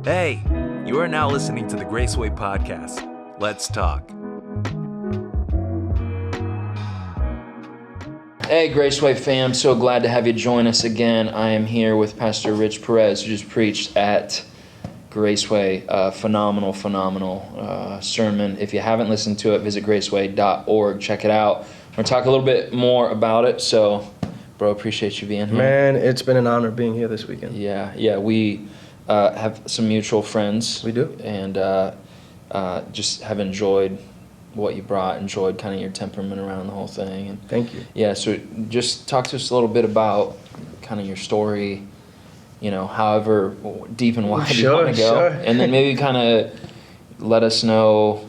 Hey, you are now listening to the Graceway Podcast. Let's talk. Hey, Graceway fam, so glad to have you join us again. I am here with Pastor Rich Perez, who just preached at Graceway. Phenomenal sermon. If you haven't listened to it, visit graceway.org. Check it out. We're going to talk a little bit more about it, so, bro, appreciate you being here. Man, it's been an honor being here this weekend. Yeah, we have some mutual friends. We do. And just have enjoyed what you brought, enjoyed kind of your temperament around the whole thing. And thank you. Yeah, so just talk to us a little bit about kind of your story, you know, however deep and wide you want to go. Sure. And then maybe kind of let us know,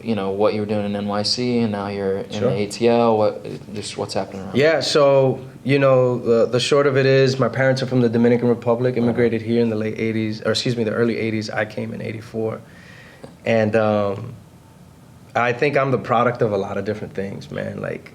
you know, what you were doing in NYC and now you're in the ATL, what's happening around. Yeah, so, you know, the short of it is my parents are from the Dominican Republic, immigrated here in the the early 80s. I came in 84. And I think I'm the product of a lot of different things, man, like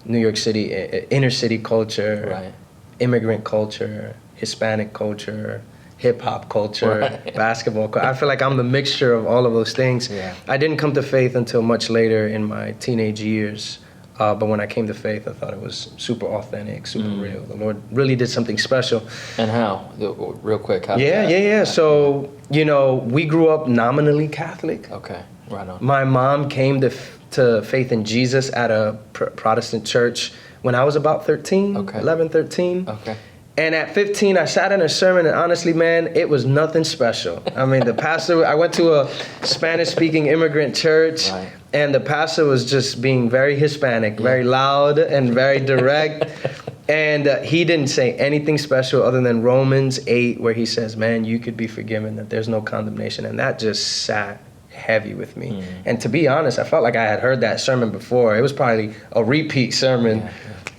New York City, inner city culture, right. Immigrant culture, Hispanic culture, hip-hop culture, basketball culture. I feel like I'm the mixture of all of those things. Yeah. I didn't come to faith until much later in my teenage years, but when I came to faith, I thought it was super authentic, super real. The Lord really did something special. And how? Real quick. How Yeah. So, you know, we grew up nominally Catholic. Okay, right on. My mom came to faith in Jesus at a Protestant church when I was about 13, 11, 13. Okay. And at 15, I sat in a sermon, and honestly, man, it was nothing special. I mean, the pastor, I went to a Spanish-speaking immigrant church, right. And the pastor was just being very Hispanic, very loud and very direct. And he didn't say anything special other than Romans 8, where he says, man, you could be forgiven, that there's no condemnation. And that just sat heavy with me. And to be honest, I felt like I had heard that sermon before. It was probably a repeat sermon. Yeah.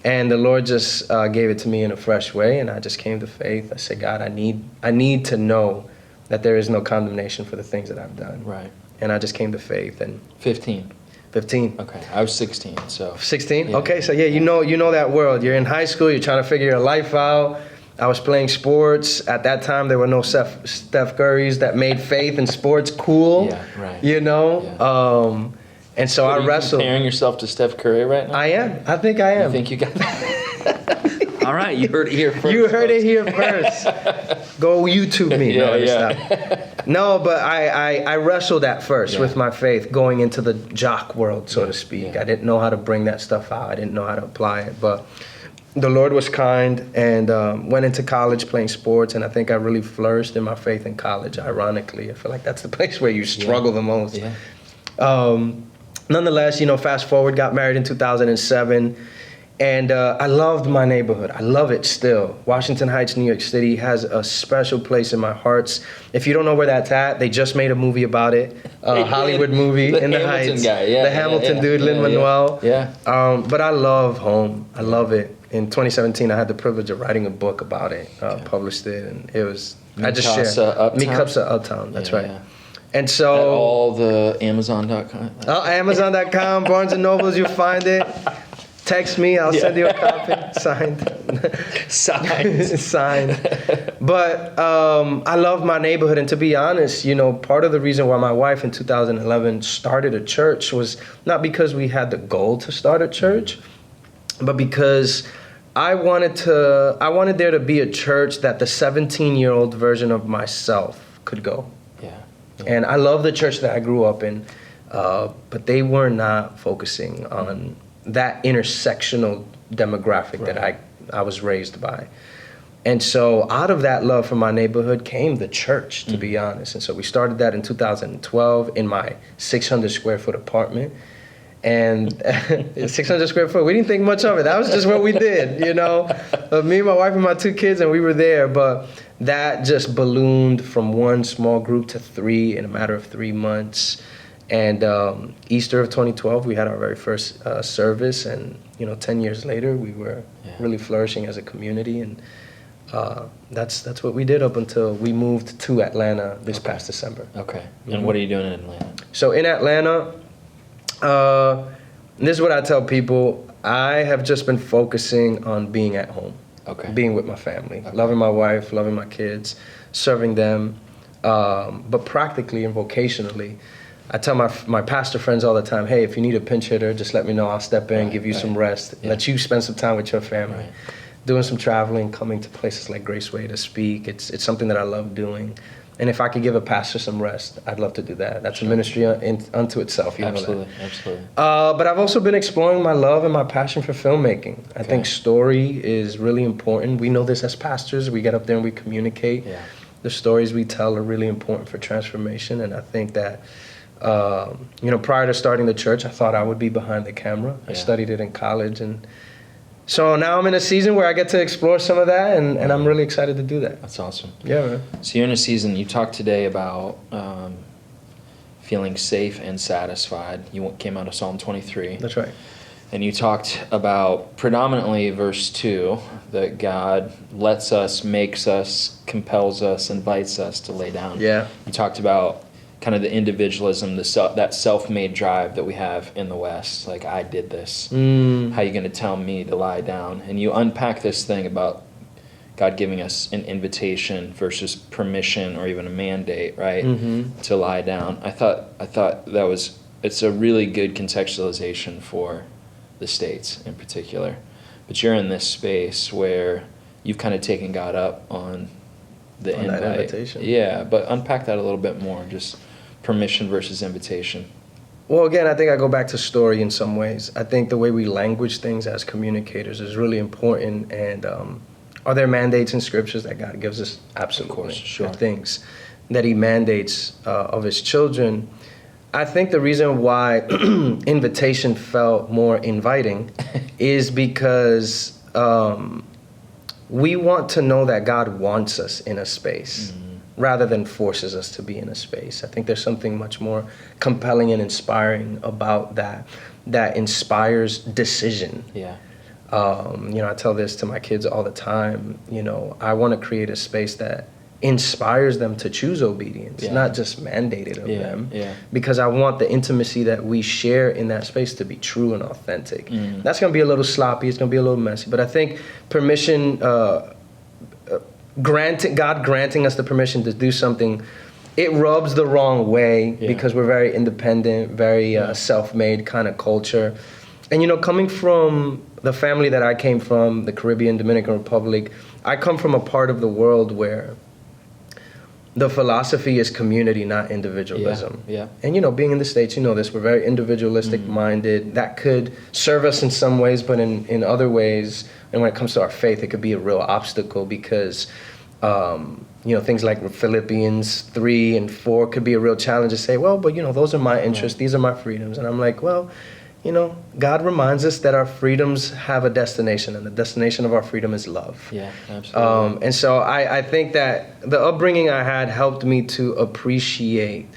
And the Lord just gave it to me in a fresh way, and I just came to faith. I said, God, I need to know that there is no condemnation for the things that I've done. Right. And I just came to faith. And 15. Okay, I was 16, so. 16? Yeah. Okay, so yeah, you know that world. You're in high school, you're trying to figure your life out. I was playing sports. At that time, there were no Steph Currys that made faith and sports cool. Yeah, right. You know? Yeah. And so I wrestled. Are you comparing yourself to Steph Curry right now? I am. I think I am. You think you got that? All right, you heard it here first. You heard it here first. Go YouTube me. No, but I wrestled at first with my faith, going into the jock world, so to speak. I didn't know how to bring that stuff out. I didn't know how to apply it. But the Lord was kind, and went into college playing sports, and I think I really flourished in my faith in college, ironically. I feel like that's the place where you struggle the most. Yeah. Nonetheless, you know, fast forward, got married in 2007. And I loved my neighborhood. I love it still. Washington Heights, New York City has a special place in my heart. If you don't know where that's at, they just made a movie about it, a Hollywood movie in the Heights. The Hamilton dude, Lin-Manuel. Yeah. But I love home. I love it. In 2017, I had the privilege of writing a book about it, published it, and it was, I just shared. Mikasa Uptown, that's right. Yeah. And so. At all the Amazon.com. Amazon.com, Barnes & Nobles, you'll find it. Text me, I'll send you a copy, signed. But I love my neighborhood, and to be honest, you know, part of the reason why my wife in 2011 started a church was not because we had the goal to start a church, but because I wanted there to be a church that the 17-year-old version of myself could go. Yeah. And I love the church that I grew up in, but they were not focusing on that intersectional demographic that I was raised by. And so out of that love for my neighborhood came the church, to be honest. And so we started that in 2012 in my 600 square foot apartment. And 600 square foot, we didn't think much of it. That was just what we did, you know. Me, my wife, and my 2 kids, and we were there. But that just ballooned from 1 small group to 3 in a matter of 3 months. And Easter of 2012, we had our very first service, and 10 years later, we were really flourishing as a community, and that's what we did up until we moved to Atlanta this past December. Okay. And what are you doing in Atlanta? So in Atlanta, this is what I tell people. I have just been focusing on being at home, being with my family, loving my wife, loving my kids, serving them. But practically and vocationally, I tell my pastor friends all the time, hey, if you need a pinch hitter, just let me know. I'll step in, give you some rest, let you spend some time with your family. Right. Doing some traveling, coming to places like Graceway to speak. It's something that I love doing. And if I could give a pastor some rest, I'd love to do that. That's a ministry unto itself. You know that. Absolutely. But I've also been exploring my love and my passion for filmmaking. I think story is really important. We know this as pastors. We get up there and we communicate. Yeah. The stories we tell are really important for transformation. And I think that, prior to starting the church, I thought I would be behind the camera. I studied it in college. And so now I'm in a season where I get to explore some of that, and I'm really excited to do that. That's awesome. Yeah, man. So you're in a season, you talked today about feeling safe and satisfied. You came out of Psalm 23. That's right. And you talked about predominantly verse 2, that God lets us, makes us, compels us, invites us to lay down. Yeah. You talked about kind of the individualism, that self-made drive that we have in the West. Like, I did this. How are you going to tell me to lie down? And you unpack this thing about God giving us an invitation versus permission or even a mandate, right? To lie down. I thought it's a really good contextualization for the States in particular. But you're in this space where you've kind of taken God up on the invite. That invitation. Yeah, but unpack that a little bit more, just permission versus invitation. Well, again, I think I go back to story in some ways. I think the way we language things as communicators is really important. And are there mandates in scriptures that God gives us? Absolutely. Of course, sure. There are things that he mandates of his children. I think the reason why invitation felt more inviting is because we want to know that God wants us in a space rather than forces us to be in a space. I think there's something much more compelling and inspiring about that inspires decision. Yeah. I tell this to my kids all the time. I want to create a space that inspires them to choose obedience, not just mandated of them. Yeah. Because I want the intimacy that we share in that space to be true and authentic. That's going to be a little sloppy. It's going to be a little messy. But I think permission, God granting us the permission to do something, it rubs the wrong way because we're very independent, very self-made kind of culture. And, coming from the family that I came from, the Caribbean, Dominican Republic, I come from a part of the world where the philosophy is community, not individualism. Yeah. And, being in the States, this, we're very individualistic minded. That could serve us in some ways, but in other ways, and when it comes to our faith, it could be a real obstacle because, things like Philippians 3 and 4 could be a real challenge to say, well, but, those are my interests. These are my freedoms. And I'm like, well, God reminds us that our freedoms have a destination, and the destination of our freedom is love. Yeah, absolutely. And so I think that the upbringing I had helped me to appreciate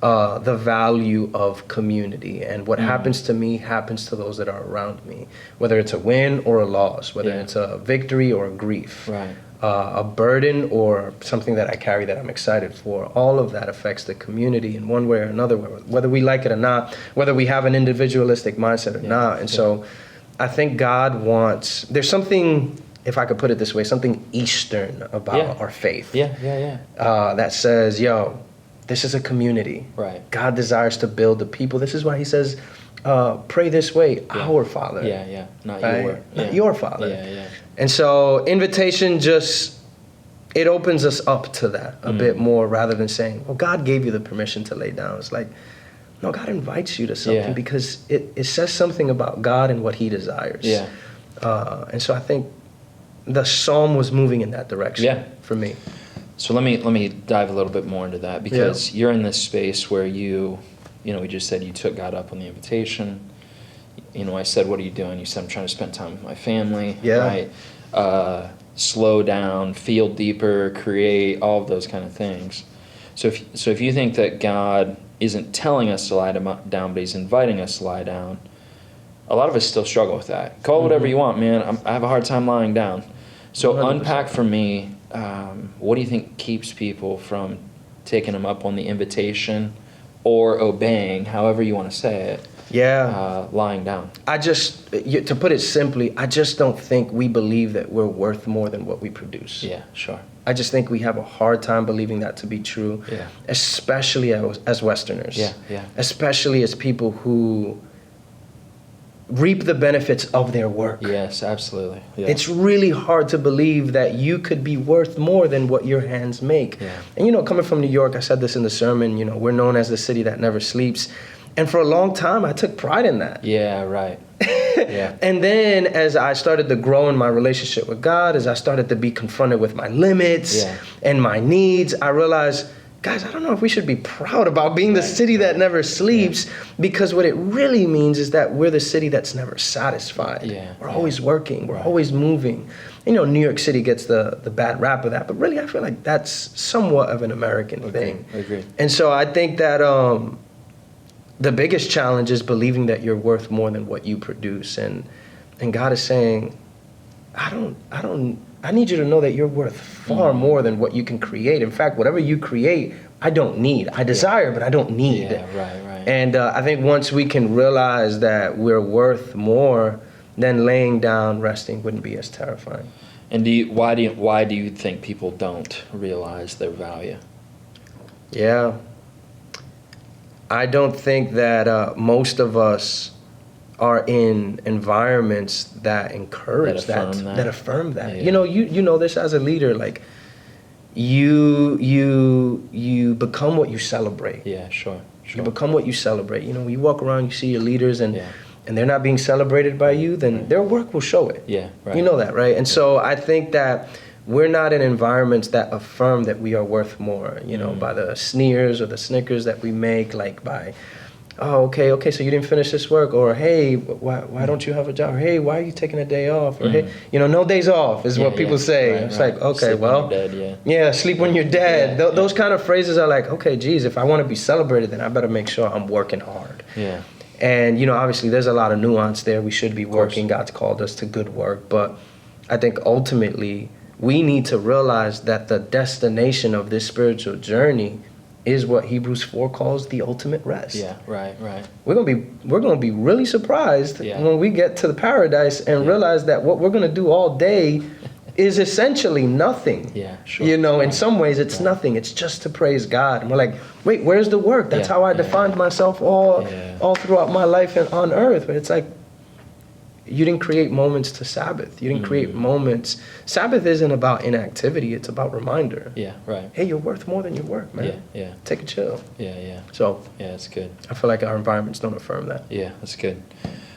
the value of community, and what happens to me happens to those that are around me, whether it's a win or a loss, whether it's a victory or a grief. Right. A burden or something that I carry that I'm excited for. All of that affects the community in one way or another, whether we like it or not, whether we have an individualistic mindset or not. And so I think God wants, there's something, if I could put it this way, something Eastern about our faith. That says, this is a community. Right. God desires to build the people. This is why he says, pray this way, our Father. Not right? Not your Father. And so invitation it opens us up to that a bit more, rather than saying, well, God gave you the permission to lay down. It's like, no, God invites you to something because it says something about God and what he desires. And so I think the psalm was moving in that direction for me. So let me dive a little bit more into that, because you're in this space where we just said you took God up on the invitation. I said, what are you doing? You said, I'm trying to spend time with my family. Right? Slow down, feel deeper, create, all of those kind of things. So if you think that God isn't telling us to lie down, but he's inviting us to lie down, a lot of us still struggle with that. Call it whatever you want, man. I have a hard time lying down. So 100%. Unpack for me, what do you think keeps people from taking him up on the invitation or obeying, however you want to say it, lying down. To put it simply, I just don't think we believe that we're worth more than what we produce. Yeah, sure. I just think we have a hard time believing that to be true, especially as Westerners. Yeah. Especially as people who reap the benefits of their work. Yes, absolutely. Yeah. It's really hard to believe that you could be worth more than what your hands make. Yeah. And coming from New York, I said this in the sermon, we're known as the city that never sleeps. And for a long time, I took pride in that. Yeah, right. Yeah. And then as I started to grow in my relationship with God, as I started to be confronted with my limits and my needs, I realized, guys, I don't know if we should be proud about being the city that never sleeps, because what it really means is that we're the city that's never satisfied. Yeah. We're always working. We're always moving. New York City gets the bad rap of that, but really I feel like that's somewhat of an American thing. Agreed. And so I think that the biggest challenge is believing that you're worth more than what you produce. And God is saying, I need you to know that you're worth far more than what you can create. In fact, whatever you create, I don't need. I desire, but I don't need. Yeah, right. And I think once we can realize that we're worth more, then laying down, resting wouldn't be as terrifying. And why do you think people don't realize their value? Yeah. I don't think that most of us are in environments that encourage that affirm that. Yeah. You know this as a leader, like you become what you celebrate. Yeah, sure. You become what you celebrate. When you walk around, you see your leaders and they're not being celebrated by you, then their work will show it. Yeah, right. You know that, right? And so I think that we're not in environments that affirm that we are worth more, by the sneers or the snickers that we make, like by, oh, okay, so you didn't finish this work, or hey, why don't you have a job, or hey, why are you taking a day off, or hey, no days off is what people say. Right, it's like, okay, sleep well, when you're dead, sleep when you're dead. Those kind of phrases are like, okay, geez, if I want to be celebrated, then I better make sure I'm working hard. Yeah. And, obviously there's a lot of nuance there. We should be working. God's called us to good work. But I think ultimately we need to realize that the destination of this spiritual journey is what Hebrews 4 calls the ultimate rest. Yeah, right. We're gonna be really surprised when we get to the paradise and realize that what we're gonna do all day is essentially nothing. Yeah, sure. In some ways it's nothing. It's just to praise God. And we're like, wait, where's the work? That's how I defined myself all throughout my life on earth. But it's like, you didn't create moments to Sabbath. You didn't create moments. Sabbath isn't about inactivity. It's about reminder. Yeah, right. Hey, you're worth more than your work, man. Yeah. Take a chill. Yeah. So yeah, that's good. I feel like our environments don't affirm that. Yeah, that's good.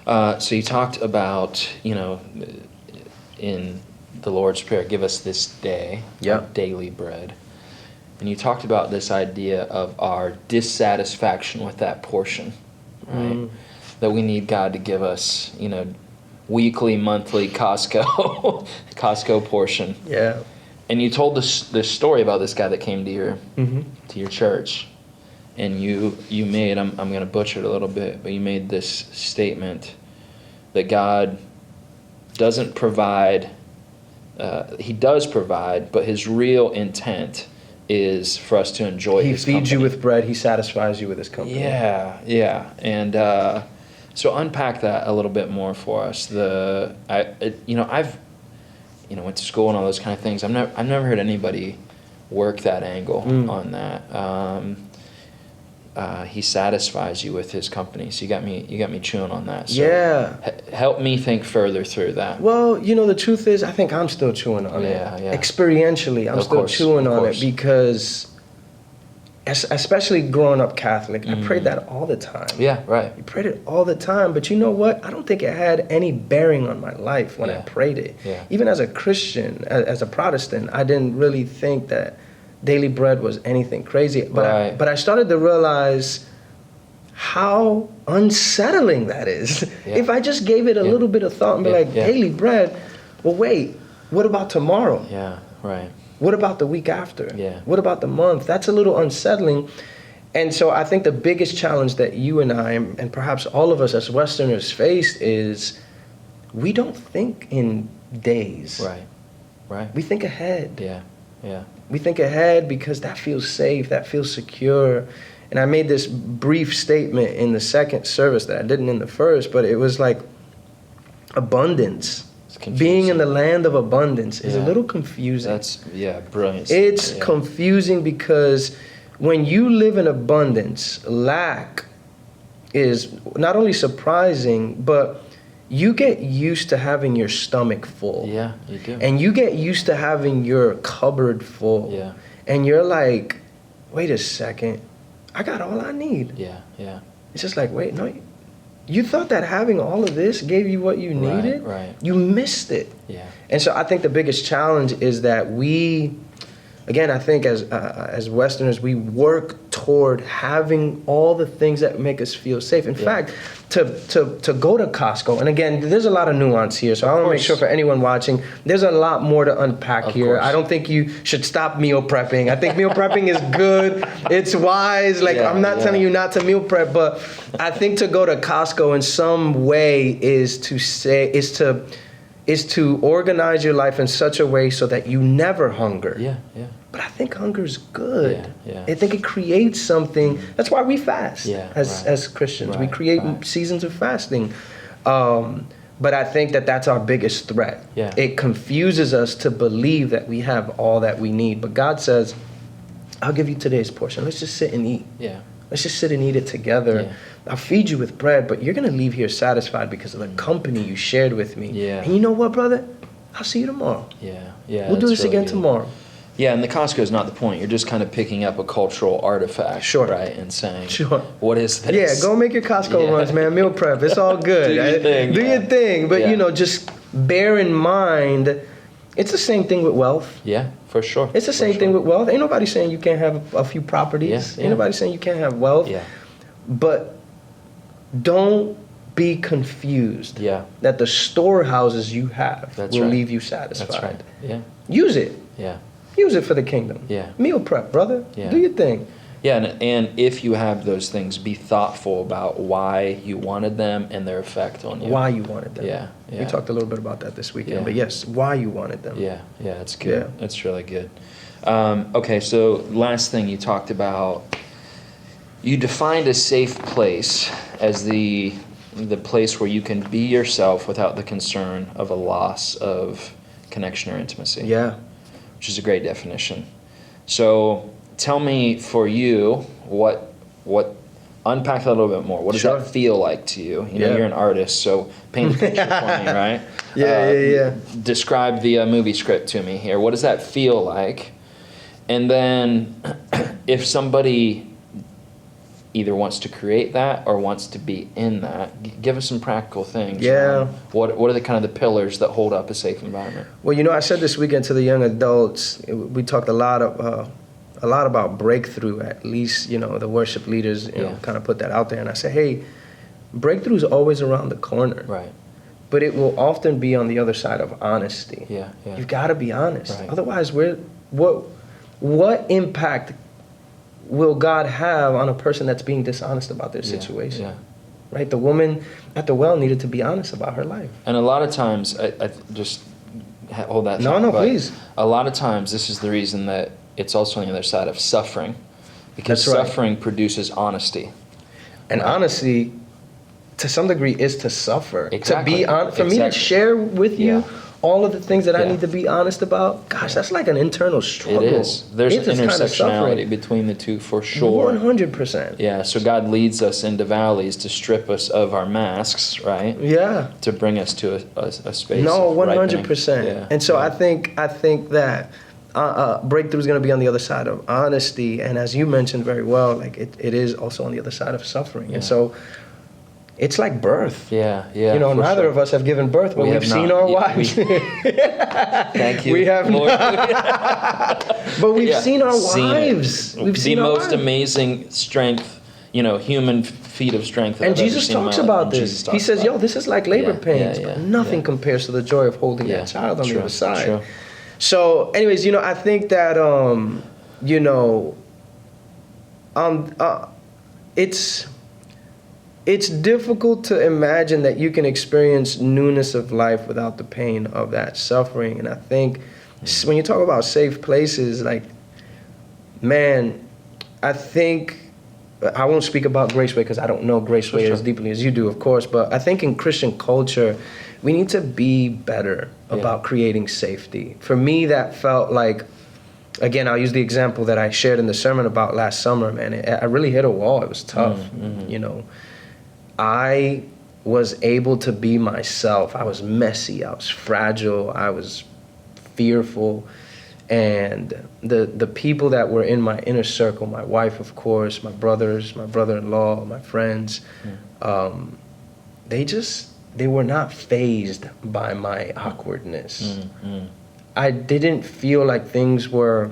So you talked about, in the Lord's Prayer, give us this day our daily bread. And you talked about this idea of our dissatisfaction with that portion, right? That we need God to give us, weekly, monthly Costco portion. Yeah. And you told this story about this guy that came to your church, and you made, I'm going to butcher it a little bit, but you made this statement that God doesn't provide. He does provide, but his real intent is for us to enjoy his company. He feeds you with bread. He satisfies you with his company. Yeah. And so unpack that a little bit more for us. I've went to school and all those kind of things. I've never heard anybody work that angle on that. He satisfies you with his company. So you got me chewing on that. So help me think further through that. Well, the truth is, I think I'm still chewing on it. Yeah. Experientially, I'm still chewing on it because, especially growing up Catholic, I prayed that all the time. Yeah, right. I prayed it all the time. But you know what? I don't think it had any bearing on my life when I prayed it. Yeah. Even as a Christian, as a Protestant, I didn't really think that daily bread was anything crazy. But I started to realize how unsettling that is. Yeah. If I just gave it a little bit of thought and be like, daily bread, well, wait, what about tomorrow? Yeah, right. What about the week after? Yeah. What about the month? That's a little unsettling. And so I think the biggest challenge that you and I, and perhaps all of us as Westerners face, is we don't think in days. Right. We think ahead. Yeah. We think ahead because that feels safe, that feels secure. And I made this brief statement in the second service that I didn't in the first, but it was like abundance. Being in the land of abundance is a little confusing. That's, brilliant. It's confusing because when you live in abundance, lack is not only surprising, but you get used to having your stomach full. Yeah, you do. And you get used to having your cupboard full. Yeah. And you're like, wait a second, I got all I need. Yeah. It's just like, wait, no, you thought that having all of this gave you what you needed? Right. You missed it. Yeah. And so I think the biggest challenge is that we, again, I think as Westerners, we work toward having all the things that make us feel safe. In fact, to go to Costco, and again, there's a lot of nuance here, so I want to make sure for anyone watching, there's a lot more to unpack here. I don't think you should stop meal prepping. I think meal prepping is good. It's wise. Like, I'm not telling you not to meal prep, but I think to go to Costco in some way is to organize your life in such a way so that you never hunger. Yeah. But I think hunger is good. Yeah. I think it creates something. That's why we fast as Christians. We create seasons of fasting. But I think that's our biggest threat. Yeah. It confuses us to believe that we have all that we need. But God says, I'll give you today's portion. Let's just sit and eat. Yeah. Let's just sit and eat it together. Yeah. I'll feed you with bread, but you're going to leave here satisfied because of the company you shared with me. Yeah. And you know what, brother? I'll see you tomorrow. Yeah. We'll do this again tomorrow. Yeah, and the Costco is not the point. You're just kind of picking up a cultural artifact, right? And saying, what is this? Yeah, go make your Costco runs, man. Meal prep. It's all good. Do your thing. But, just bear in mind, it's the same thing with wealth. Yeah, for sure. It's the same thing with wealth. Ain't nobody saying you can't have a few properties. Ain't nobody saying you can't have wealth. Yeah. But don't be confused that the storehouses you have will leave you satisfied. That's right. Yeah. Use it. Yeah. Use it for the kingdom. Yeah. Meal prep, brother. Yeah. Do your thing. Yeah, and if you have those things, be thoughtful about why you wanted them and their effect on you. Why you wanted them. Yeah. We talked a little bit about that this weekend, but yes, why you wanted them. Yeah, it's good. Yeah. It's really good. Okay, so last thing you talked about, you defined a safe place as the place where you can be yourself without the concern of a loss of connection or intimacy. Yeah. Which is a great definition. So tell me, for you, what unpack that a little bit more. What does that feel like to you? You know, you're an artist, so paint a picture for me, right? Yeah. Describe the movie script to me here. What does that feel like? And then if somebody either wants to create that or wants to be in that, give us some practical things. Yeah. What are the kind of the pillars that hold up a safe environment? Well, I said this weekend to the young adults, we talked a lot about breakthrough. At least, the worship leaders, kind of put that out there. And I said, hey, breakthrough is always around the corner. Right. But it will often be on the other side of honesty. Yeah. You've got to be honest. Right. Otherwise, what impact will God have on a person that's being dishonest about their situation? Yeah. Right? The woman at the well needed to be honest about her life. And a lot of times, I just hold that. No, please. A lot of times, this is the reason that it's also on the other side of suffering, because That's right. suffering produces honesty. And honesty, to some degree, is to suffer. Exactly. To be honest, for me to share with you all of the things that I need to be honest about, gosh, that's like an internal struggle. It is. There's an intersectionality between the two for sure. 100%. Yeah, so God leads us into valleys to strip us of our masks, right? Yeah. To bring us to a space. No, of 100%. Yeah. And so I think that breakthrough is going to be on the other side of honesty, and as you mentioned very well, like it is also on the other side of suffering. Yeah. And so it's like birth. Yeah. Neither of us have given birth, but we've seen our wives. Thank you. We have not. But we've seen our wives. We've seen the our most amazing strength, human feat of strength. And Jesus talks about this. He says, this is like labor pains, but nothing compares to the joy of holding that child on the other side. True. So, anyways, I think that, it's difficult to imagine that you can experience newness of life without the pain of that suffering. And I think when you talk about safe places, like, man, I think I won't speak about Graceway because I don't know Graceway Sure. as deeply as you do, of course, but I think in Christian culture, we need to be better about creating safety. For me, that felt like, again, I'll use the example that I shared in the sermon about last summer, man. I really hit a wall. It was tough. You know, I was able to be myself. I was messy. I was fragile. I was fearful. And the people that were in my inner circle, my wife, of course, my brothers, my brother-in-law, my friends, they were not fazed by my awkwardness. I didn't feel like things were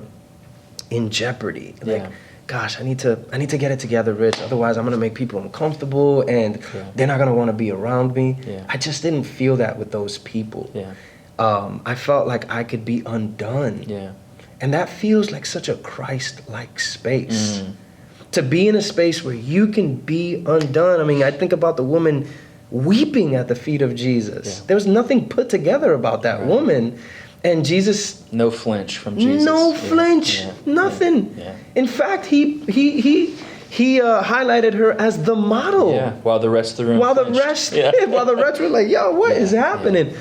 in jeopardy. Like, gosh, I need to get it together, Rich. Otherwise, I'm gonna make people uncomfortable, and they're not gonna want to be around me. I just didn't feel that with those people. I felt like I could be undone. And that feels like such a Christ-like space. To be in a space where you can be undone. I mean, I think about the woman weeping at the feet of Jesus. There was nothing put together about that woman. And Jesus... No flinch from Jesus. No flinch. Nothing. In fact, he highlighted her as the model. While the rest of the room While the flinched. rest were like, yo, what is happening?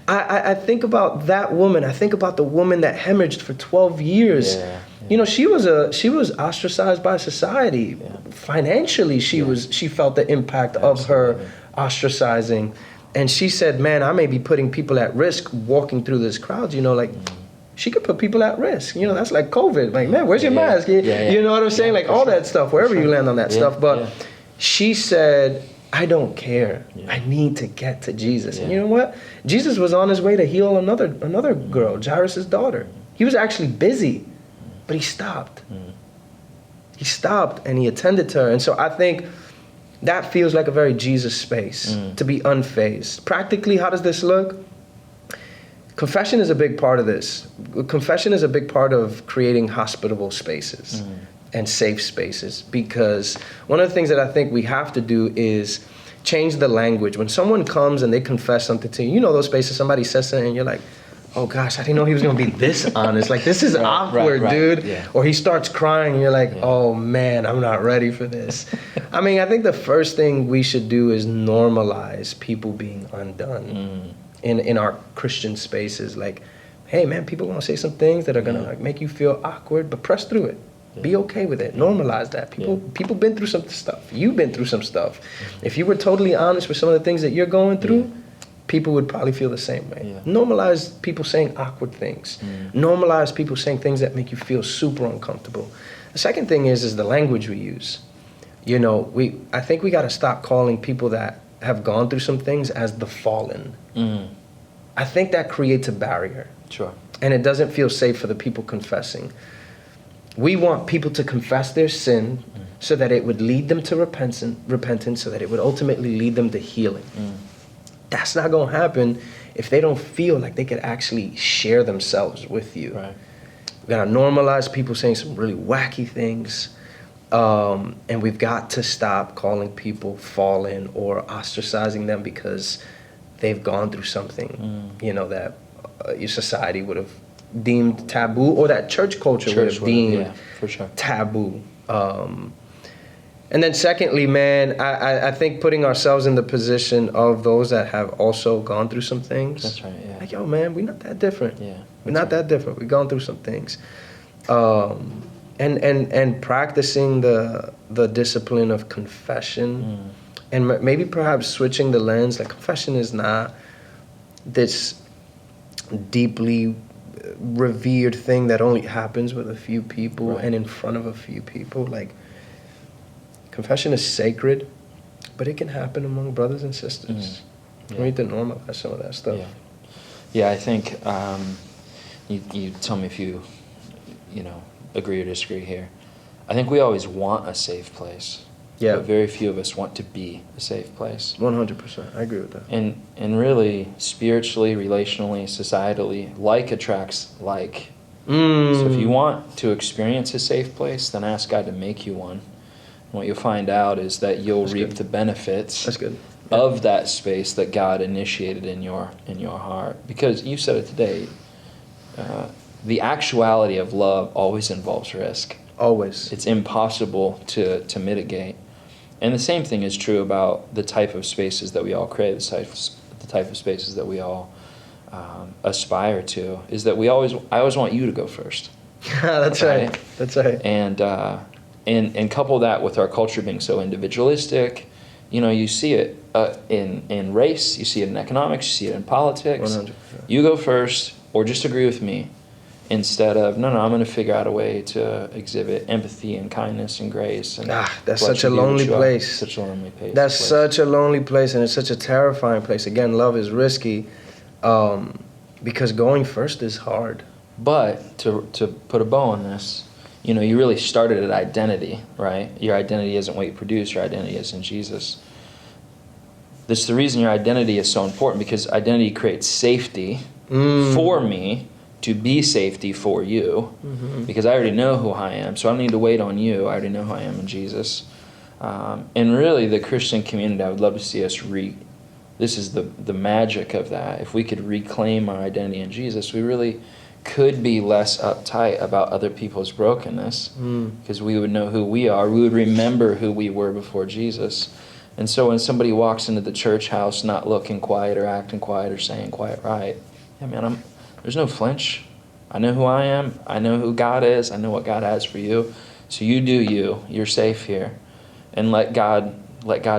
I think about that woman. I think about the woman that hemorrhaged for 12 years. You know, she was ostracized by society. Financially, she felt the impact of her ostracizing. And she said, man, I may be putting people at risk walking through this crowd. You know, like, she could put people at risk. You know, that's like COVID. Like, man, where's your mask? You know what I'm saying? Like, all that stuff, wherever you land on that stuff. But she said, I don't care. I need to get to Jesus. And you know what? Jesus was on his way to heal another girl, Jairus' daughter. He was actually busy, but he stopped. He stopped and he attended to her. And so I think that feels like a very Jesus space, to be unfazed. Practically, how does this look? Confession is a big part of this. Confession is a big part of creating hospitable spaces and safe spaces, because one of the things that I think we have to do is change the language. When someone comes and they confess something to you, you know those spaces, somebody says something and you're like, oh gosh, I didn't know he was going to be this honest. Like, this is awkward, dude. Or he starts crying and you're like, oh man, I'm not ready for this. I mean, I think the first thing we should do is normalize people being undone in our Christian spaces. Like, hey man, people want to say some things that are going to like make you feel awkward, but press through it. Be okay with it. Normalize that. People been through some stuff. You've been through some stuff. If you were totally honest with some of the things that you're going through, people would probably feel the same way. Normalize people saying awkward things. Normalize people saying things that make you feel super uncomfortable. The second thing is the language we use. You know, I think we got to stop calling people that have gone through some things as the fallen. I think that creates a barrier. And it doesn't feel safe for the people confessing. We want people to confess their sin so that it would lead them to repentance, so that it would ultimately lead them to healing. That's not going to happen if they don't feel like they could actually share themselves with you. We've got to normalize people saying some really wacky things. And we've got to stop calling people fallen or ostracizing them because they've gone through something, you know, that your society would have deemed taboo, or that church culture would have deemed taboo. And then secondly, man, I think putting ourselves in the position of those that have also gone through some things. Like, yo, man, we're not that different. We're not that different. We've gone through some things. And practicing the discipline of confession, and maybe perhaps switching the lens. Like, confession is not this deeply revered thing that only happens with a few people and in front of a few people. Like, confession is sacred, but it can happen among brothers and sisters. We need to normalize some of that stuff. I think you tell me if you agree or disagree here. I think we always want a safe place. But very few of us want to be a safe place. 100%. I agree with that. And really, spiritually, relationally, societally, like attracts like. So if you want to experience a safe place, then ask God to make you one. And what you'll find out is that you'll reap the benefits of that space that God initiated in your heart. Because you said it today, the actuality of love always involves risk. Always. It's impossible to mitigate. And the same thing is true about the type of spaces that we all crave, the type of spaces that we all aspire to, is that I always want you to go first. That's right. That's right. And couple that with our culture being so individualistic. You see it in race, you see it in economics, you see it in politics. 100%. You go first, or just agree with me, instead of, no, I'm going to figure out a way to exhibit empathy and kindness and grace. And that's such a lonely place. Such a lonely place. That's such a lonely place, and it's such a terrifying place. Again, love is risky, because going first is hard. But to put a bow on this, you really started at identity, right? Your identity isn't what you produce. Your identity is in Jesus. This is the reason your identity is so important, because identity creates safety for me to be safety for you, because I already know who I am, so I don't need to wait on you. I already know who I am in Jesus. And really, the Christian community, I would love to see us this is the magic of that. If we could reclaim our identity in Jesus, we really could be less uptight about other people's brokenness, because we would know who we are. We would remember who we were before Jesus. And so when somebody walks into the church house not looking quiet or acting quiet or saying quiet right, yeah, man, there's no flinch. I know who I am. I know who God is. I know what God has for you. So you do you. You're safe here. And let God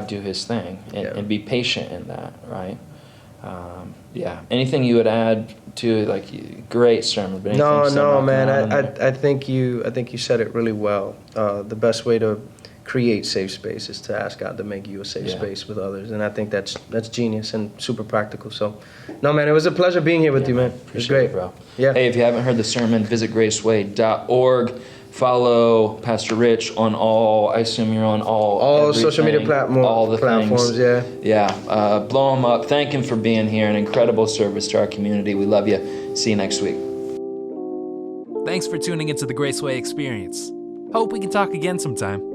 do his thing, and be patient in that, right? Anything you would add to, great sermon? But no, man. I think you said it really well. The best way to create safe space is to ask God to make you a safe space with others, and I think that's genius and super practical. So, no, man, it was a pleasure being here with you, man. It was great, bro. Yeah. Hey, if you haven't heard the sermon, visit graceway.org. Follow Pastor Rich on I assume you're on all social media platforms, things. Blow him up. Thank him for being here. An incredible service to our community. We love you. See you next week. Thanks for tuning into the Graceway Experience. Hope we can talk again sometime.